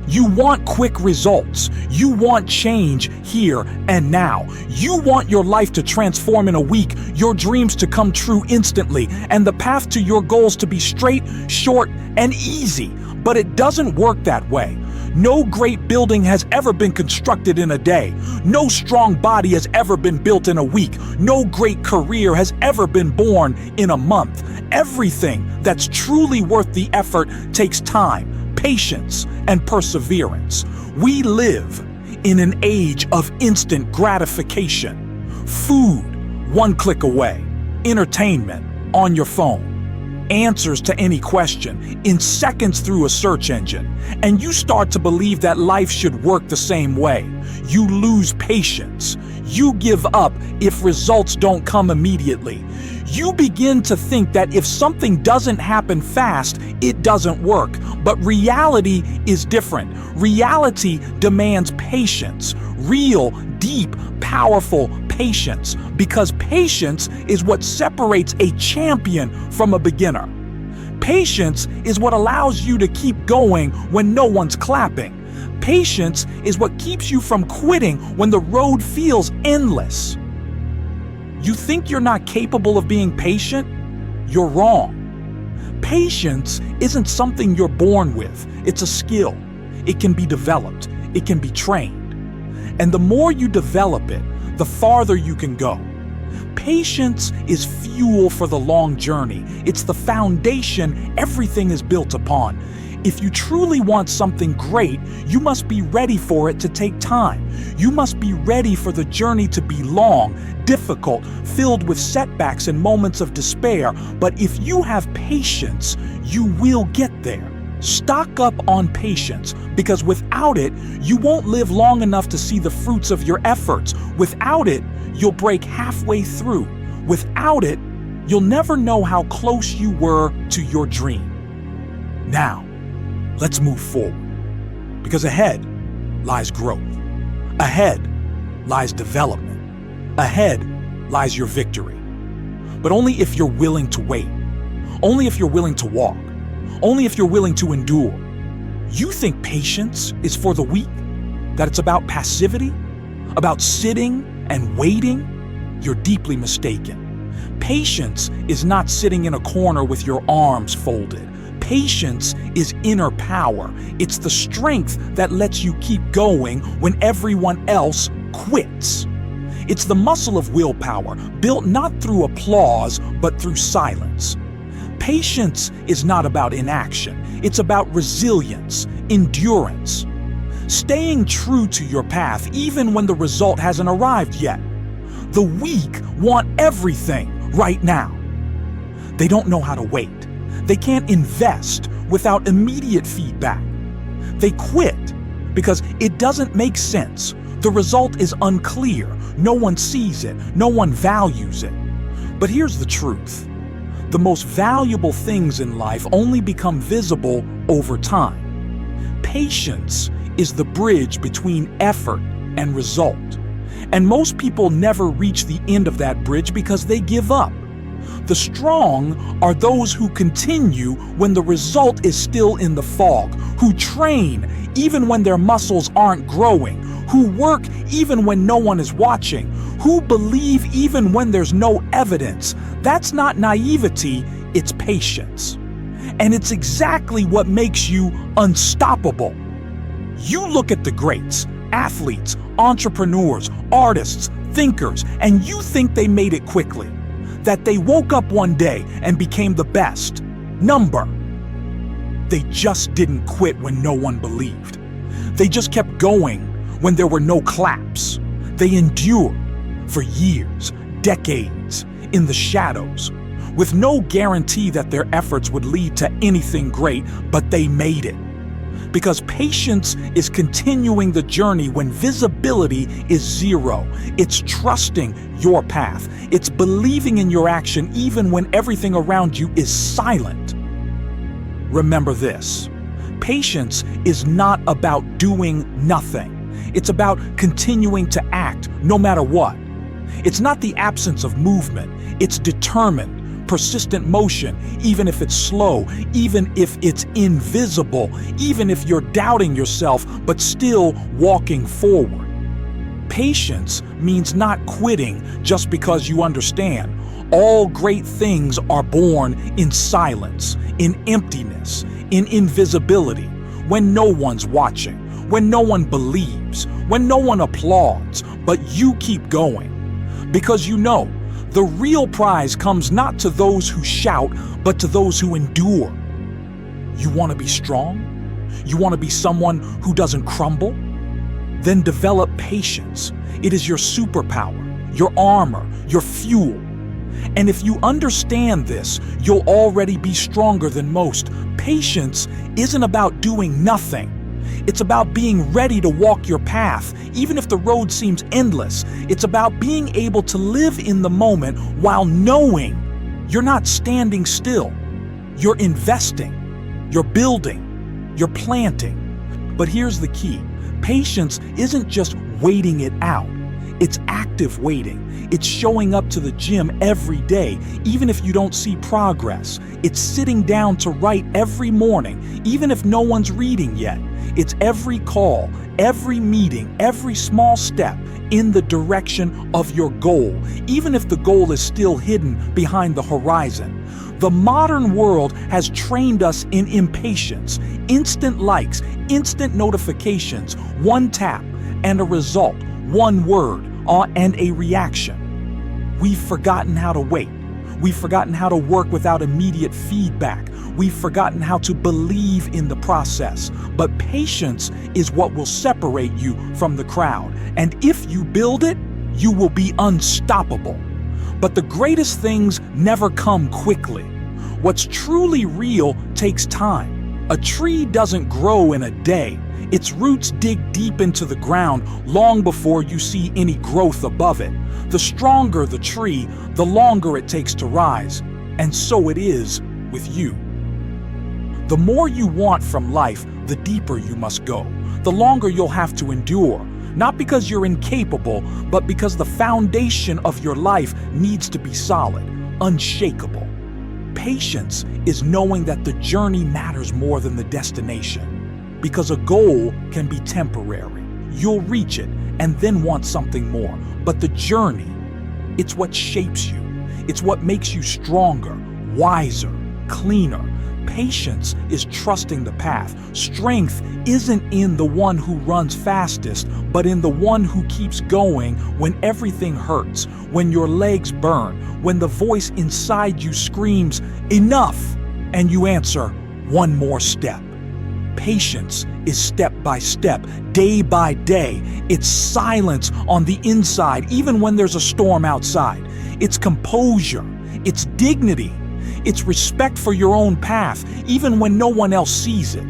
You want quick results. You want change here and now. You want your life to transform in a week, your dreams to come true instantly, and the path to your goals to be straight, short, and easy. But it doesn't work that way. No great building has ever been constructed in a day. No strong body has ever been built in a week. No great career has ever been born in a month. Everything that's truly worth the effort takes time, patience, and perseverance. We live in an age of instant gratification. Food, one click away. Entertainment, on your phone. Answers to any question in seconds through a search engine. And you start to believe that life should work the same way. You lose patience. You give up if results don't come immediately. You begin to think that if something doesn't happen fast, it doesn't work. But reality is different. Reality demands patience. Real, deep, powerful patience. Because patience is what separates a champion from a beginner. Patience is what allows you to keep going when no one's clapping. Patience is what keeps you from quitting when the road feels endless. You think you're not capable of being patient? You're wrong. Patience isn't something you're born with. It's a skill. It can be developed. It can be trained. And the more you develop it, the farther you can go. Patience is fuel for the long journey. It's the foundation everything is built upon. If you truly want something great, you must be ready for it to take time. You must be ready for the journey to be long, difficult, filled with setbacks and moments of despair. But if you have patience, you will get there. Stock up on patience, because without it, you won't live long enough to see the fruits of your efforts. Without it, you'll break halfway through. Without it, you'll never know how close you were to your dream. Now, let's move forward, because ahead lies growth. Ahead lies development. Ahead lies your victory. But only if you're willing to wait. Only if you're willing to walk. Only if you're willing to endure. You think patience is for the weak? That it's about passivity? About sitting and waiting? You're deeply mistaken. Patience is not sitting in a corner with your arms folded. Patience is inner power. It's the strength that lets you keep going when everyone else quits. It's the muscle of willpower, built not through applause, but through silence. Patience is not about inaction. It's about resilience, endurance. Staying true to your path even when the result hasn't arrived yet. The weak want everything right now. They don't know how to wait. They can't invest without immediate feedback. They quit because it doesn't make sense. The result is unclear. No one sees it. No one values it. But here's the truth. The most valuable things in life only become visible over time. Patience is the bridge between effort and result. And most people never reach the end of that bridge because they give up. The strong are those who continue when the result is still in the fog, who train even when their muscles aren't growing, who work even when no one is watching, who believe even when there's no evidence. That's not naivety, it's patience. And it's exactly what makes you unstoppable. You look at the greats, athletes, entrepreneurs, artists, thinkers, and you think they made it quickly. That they woke up one day and became the best. Number. They just didn't quit when no one believed. They just kept going when there were no claps. They endured for years, decades, in the shadows, with no guarantee that their efforts would lead to anything great, but they made it. Because patience is continuing the journey when visibility is zero. It's trusting your path. It's believing in your action even when everything around you is silent. Remember this. Patience is not about doing nothing. It's about continuing to act no matter what. It's not the absence of movement. It's determined, persistent motion, even if it's slow, even if it's invisible, even if you're doubting yourself but still walking forward. Patience means not quitting just because you understand. All great things are born in silence, in emptiness, in invisibility, when no one's watching, when no one believes, when no one applauds, but you keep going. Because you know, the real prize comes not to those who shout, but to those who endure. You want to be strong? You want to be someone who doesn't crumble? Then develop patience. It is your superpower, your armor, your fuel. And if you understand this, you'll already be stronger than most. Patience isn't about doing nothing. It's about being ready to walk your path, even if the road seems endless. It's about being able to live in the moment while knowing you're not standing still. You're investing, you're building, you're planting. But here's the key. Patience isn't just waiting it out. It's active waiting. It's showing up to the gym every day, even if you don't see progress. It's sitting down to write every morning, even if no one's reading yet. It's every call, every meeting, every small step in the direction of your goal, even if the goal is still hidden behind the horizon. The modern world has trained us in impatience, instant likes, instant notifications, one tap and a result, one word and a reaction. We've forgotten how to wait. We've forgotten how to work without immediate feedback. We've forgotten how to believe in the process. But patience is what will separate you from the crowd. And if you build it, you will be unstoppable. But the greatest things never come quickly. What's truly real takes time. A tree doesn't grow in a day. Its roots dig deep into the ground long before you see any growth above it. The stronger the tree, the longer it takes to rise. And so it is with you. The more you want from life, the deeper you must go. The longer you'll have to endure. Not because you're incapable, but because the foundation of your life needs to be solid, unshakable. Patience is knowing that the journey matters more than the destination. Because a goal can be temporary. You'll reach it and then want something more. But the journey, it's what shapes you. It's what makes you stronger, wiser, cleaner. Patience is trusting the path. Strength isn't in the one who runs fastest, but in the one who keeps going when everything hurts, when your legs burn, when the voice inside you screams, "Enough!" and you answer, "One more step." Patience is step by step, day by day. It's silence on the inside, even when there's a storm outside. It's composure. It's dignity. It's respect for your own path, even when no one else sees it.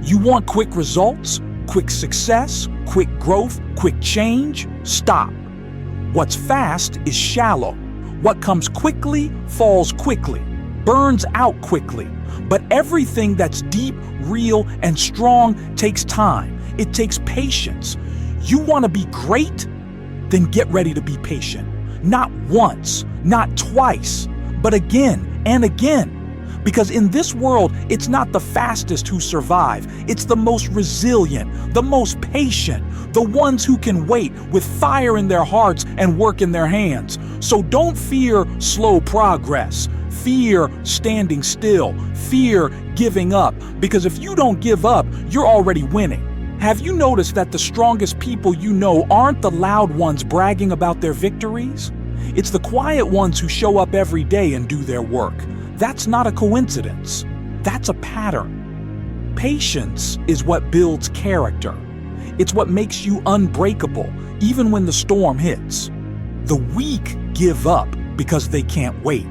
You want quick results, quick success, quick growth, quick change? Stop. What's fast is shallow. What comes quickly falls quickly, burns out quickly. But everything that's deep, real, and strong takes time. It takes patience. You want to be great? Then get ready to be patient. Not once, not twice, but again and again. Because in this world, it's not the fastest who survive. It's the most resilient, the most patient, the ones who can wait with fire in their hearts and work in their hands. So don't fear slow progress. Fear standing still. Fear giving up. Because if you don't give up, you're already winning. Have you noticed that the strongest people you know aren't the loud ones bragging about their victories? It's the quiet ones who show up every day and do their work. That's not a coincidence. That's a pattern. Patience is what builds character. It's what makes you unbreakable, even when the storm hits. The weak give up because they can't wait.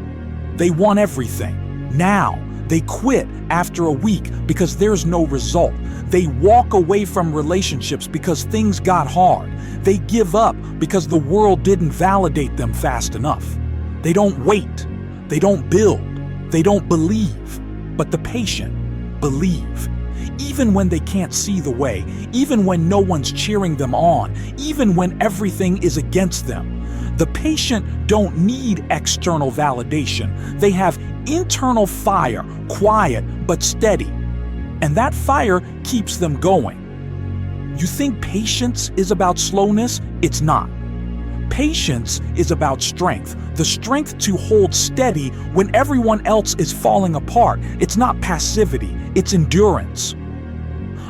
They want everything now. They quit after a week because there's no result. They walk away from relationships because things got hard. They give up because the world didn't validate them fast enough. They don't wait. They don't build. They don't believe. But the patient believe. Even when they can't see the way, even when no one's cheering them on, even when everything is against them. The patient don't need external validation. They have internal fire, quiet but steady. And that fire keeps them going. You think patience is about slowness? It's not. Patience is about strength, the strength to hold steady when everyone else is falling apart. It's not passivity, it's endurance.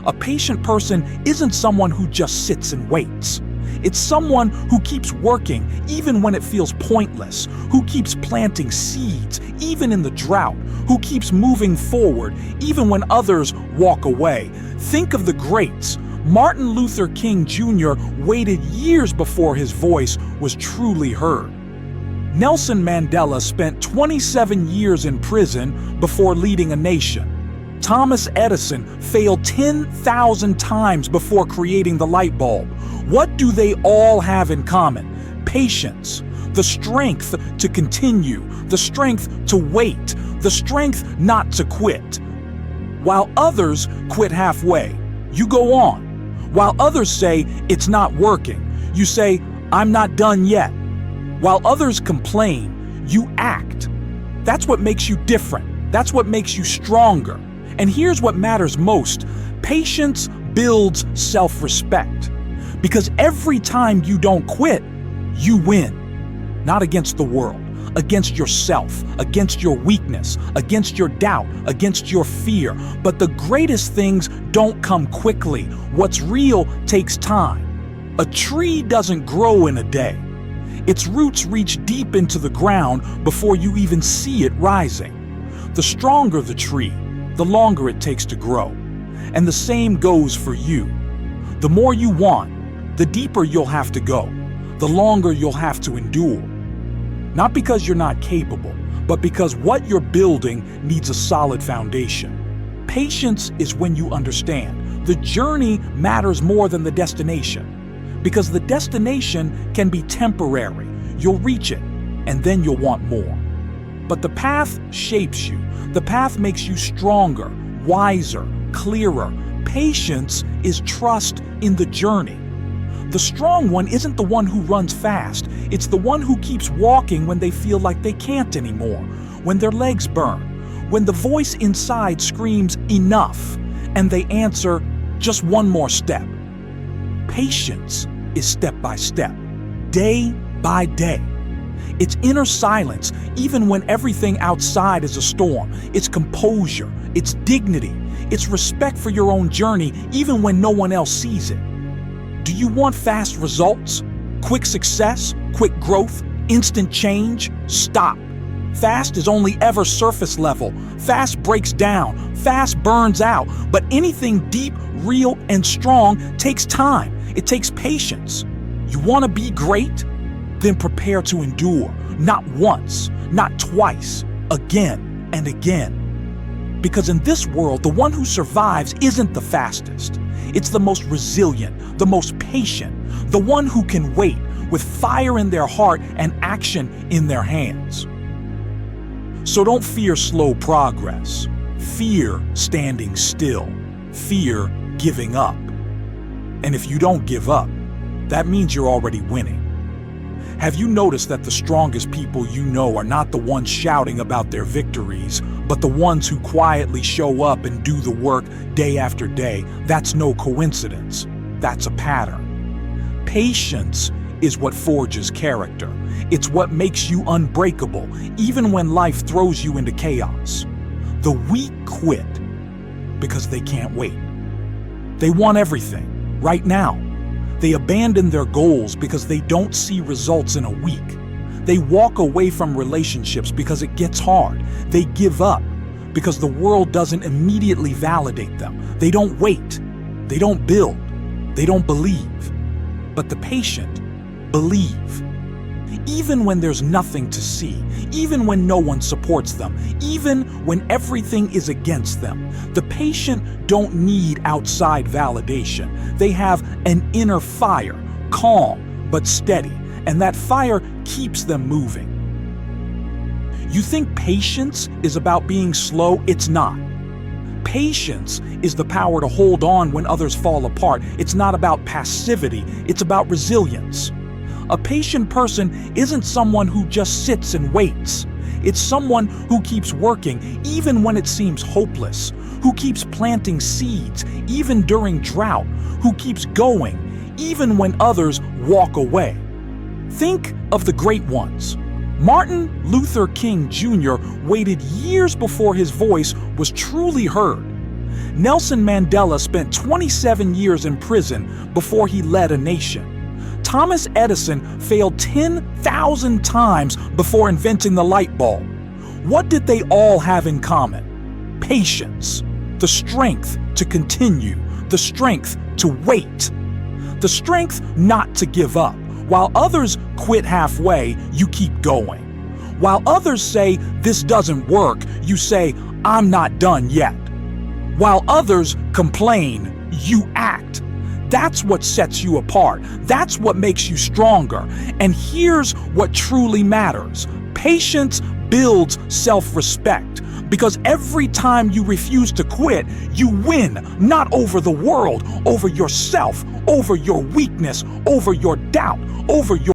A patient person isn't someone who just sits and waits. It's someone who keeps working even when it feels pointless, who keeps planting seeds even in the drought, who keeps moving forward even when others walk away. Think of the greats. Martin Luther King Jr. waited years before his voice was truly heard. Nelson Mandela spent 27 years in prison before leading a nation. Thomas Edison failed 10,000 times before creating the light bulb. What do they all have in common? Patience, the strength to continue, the strength to wait, the strength not to quit. While others quit halfway, you go on. While others say, it's not working, you say, I'm not done yet. While others complain, you act. That's what makes you different. That's what makes you stronger. And here's what matters most. Patience builds self-respect. Because every time you don't quit, you win. Not against the world, against yourself, against your weakness, against your doubt, against your fear. But the greatest things don't come quickly. What's real takes time. A tree doesn't grow in a day. Its roots reach deep into the ground before you even see it rising. The stronger the tree, the longer it takes to grow. And the same goes for you. The more you want, the deeper you'll have to go, the longer you'll have to endure. Not because you're not capable, but because what you're building needs a solid foundation. Patience is when you understand the journey matters more than the destination, because the destination can be temporary. You'll reach it, and then you'll want more. But the path shapes you. The path makes you stronger, wiser, clearer. Patience is trust in the journey. The strong one isn't the one who runs fast. It's the one who keeps walking when they feel like they can't anymore, when their legs burn, when the voice inside screams enough, and they answer just one more step. Patience is step by step, day by day. It's inner silence, even when everything outside is a storm. It's composure, it's dignity, it's respect for your own journey, even when no one else sees it. Do you want fast results? Quick success? Quick growth? Instant change? Stop. Fast is only ever surface level. Fast breaks down. Fast burns out. But anything deep, real, and strong takes time. It takes patience. You want to be great? Then prepare to endure. Not once, not twice, again and again. Because in this world, the one who survives isn't the fastest. It's the most resilient, the most patient, the one who can wait with fire in their heart and action in their hands. So don't fear slow progress. Fear standing still. Fear giving up. And if you don't give up, that means you're already winning. Have you noticed that the strongest people you know are not the ones shouting about their victories, but the ones who quietly show up and do the work day after day? That's no coincidence. That's a pattern. Patience is what forges character. It's what makes you unbreakable, even when life throws you into chaos. The weak quit because they can't wait. They want everything, right now. They abandon their goals because they don't see results in a week. They walk away from relationships because it gets hard. They give up because the world doesn't immediately validate them. They don't wait. They don't build. They don't believe. But the patient believe. Even when there's nothing to see, even when no one supports them, even when everything is against them, the patient don't need outside validation. They have an inner fire, calm but steady, and that fire keeps them moving. You think patience is about being slow? It's not. Patience is the power to hold on when others fall apart. It's not about passivity, it's about resilience. A patient person isn't someone who just sits and waits. It's someone who keeps working even when it seems hopeless, who keeps planting seeds even during drought, who keeps going even when others walk away. Think of the great ones. Martin Luther King Jr. waited years before his voice was truly heard. Nelson Mandela spent 27 years in prison before he led a nation. Thomas Edison failed 10,000 times before inventing the light bulb. What did they all have in common? Patience, the strength to continue, the strength to wait, the strength not to give up. While others quit halfway, you keep going. While others say, this doesn't work, you say, I'm not done yet. While others complain, you act. That's what sets you apart. That's what makes you stronger. And here's what truly matters. Patience builds self-respect. Because every time you refuse to quit, you win, not over the world, over yourself, over your weakness, over your doubt, over your